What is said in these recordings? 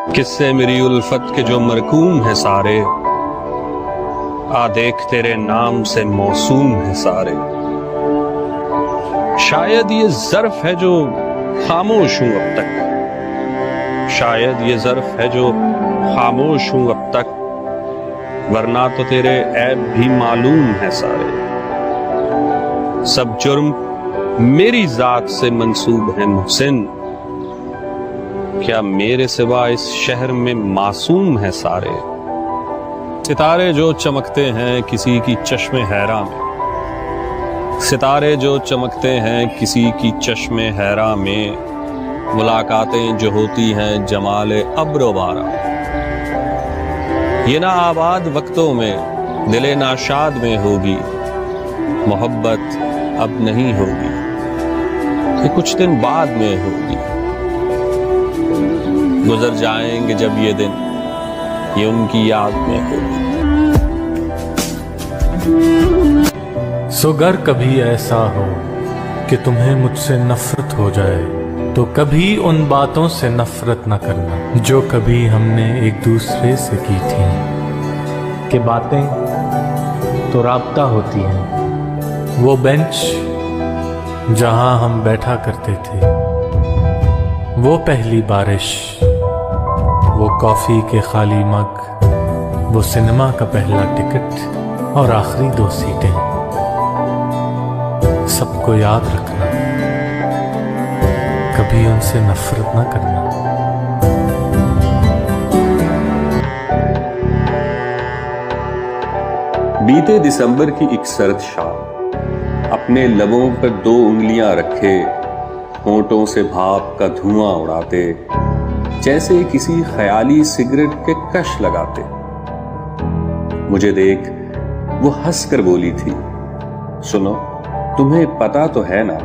किस्से मेरी उल्फत के जो मरकूम है सारे, आ देख तेरे नाम से मौसूम है सारे। शायद ये ज़र्फ है जो खामोश हूं अब तक, शायद ये ज़र्फ है जो खामोश हूं अब तक, वरना तो तेरे ऐब भी मालूम है सारे। सब जुर्म मेरी जात से मंसूब है मुहसिन, क्या मेरे सिवा इस शहर में मासूम है सारे। सितारे जो चमकते हैं किसी की चश्मे हैरा में, सितारे जो चमकते हैं किसी की चश्मे हैरा में, मुलाकातें जो होती हैं जमाले अब्रो बारा। ये ना आबाद वक्तों में दिले नाशाद में होगी, मोहब्बत अब नहीं होगी, ये कुछ दिन बाद में होगी। गुजर जाएंगे जब ये दिन, ये उनकी याद में होगी। सो गर कभी ऐसा हो कि तुम्हें मुझसे नफरत हो जाए, तो कभी उन बातों से नफरत न करना जो कभी हमने एक दूसरे से की थी। कि बातें तो राब्ता होती हैं, वो बेंच जहां हम बैठा करते थे, वो पहली बारिश, वो कॉफी के खाली मग, वो सिनेमा का पहला टिकट और आखिरी 2 सीटें, सबको याद रखना, कभी उनसे नफरत ना करना। बीते दिसंबर की एक सर्द शाम, अपने लबों पर 2 उंगलियां रखे, होंठों से भाप का धुआं उड़ाते, जैसे किसी ख्याली सिगरेट के कश लगाते। मुझे देख वो हंसकर बोली थी, सुनो तुम्हें पता तो है ना,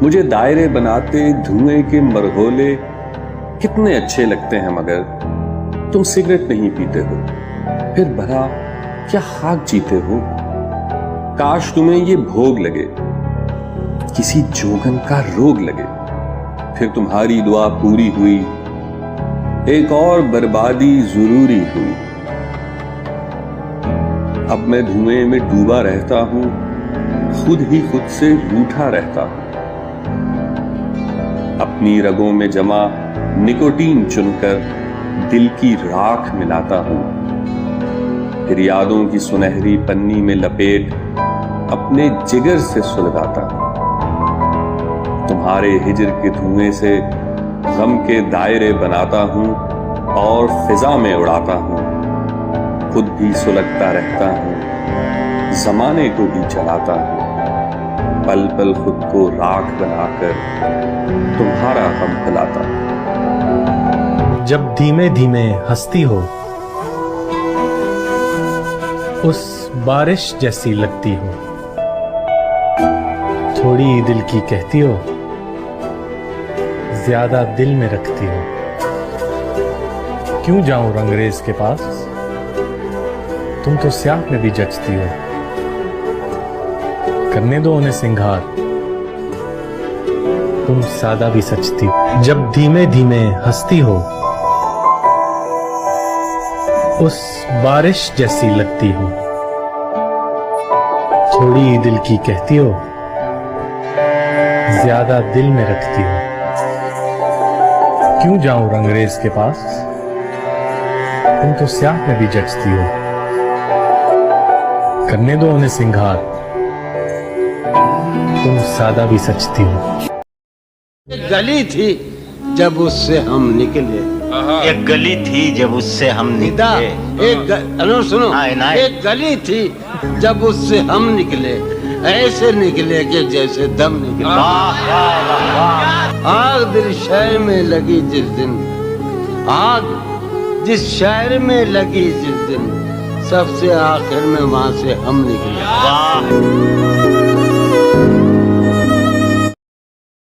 मुझे दायरे बनाते धुएं के मरगोले कितने अच्छे लगते हैं, मगर तुम सिगरेट नहीं पीते हो, फिर भला क्या खाक जीते हो। काश तुम्हें ये भोग लगे, किसी जोगन का रोग लगे, फिर तुम्हारी दुआ पूरी हुई, एक और बर्बादी जरूरी हुई। अब मैं धुएं में डूबा रहता हूं, खुद ही खुद से रूठा रहता हूं, अपनी रगों में जमा निकोटीन चुनकर दिल की राख मिलाता हूं, फिर यादों की सुनहरी पन्नी में लपेट अपने जिगर से सुलगाता हूं। तुम्हारे हिजर के धुएं से गम के दायरे बनाता हूं और फिजा में उड़ाता हूं, खुद भी सुलगता रहता हूं, जमाने को भी जलाता हूं, पल पल खुद को राख बनाकर तुम्हारा गम फैलाता हूं। जब धीमे धीमे हंसती हो, उस बारिश जैसी लगती हो, थोड़ी दिल की कहती हो, ज्यादा दिल में रखती हो। क्यों जाऊं रंगरेज के पास, तुम तो स्याह में भी जचती हो। करने दो उन्हें सिंगार, तुम सादा भी सचती हो। जब धीमे धीमे हंसती हो, उस बारिश जैसी लगती हो, थोड़ी दिल की कहती हो, ज्यादा दिल में रखती हो। क्यों जाऊं रंगरेज के पास, तुम तो स्याह में भी जचती हो। करने दो उन्हें सिंगार, तुम सादा भी सचती हो। एक गली थी जब उससे हम निकले, एक गली थी जब उससे हम निकले। सुनो, एक गली थी जब उससे हम निकले, ऐसे निकले कि जैसे दम निकले। आग दिल शहर में लगी जिस दिन, आग जिस शहर में लगी जिस दिन, सबसे आखिर में वहां से हम निकले।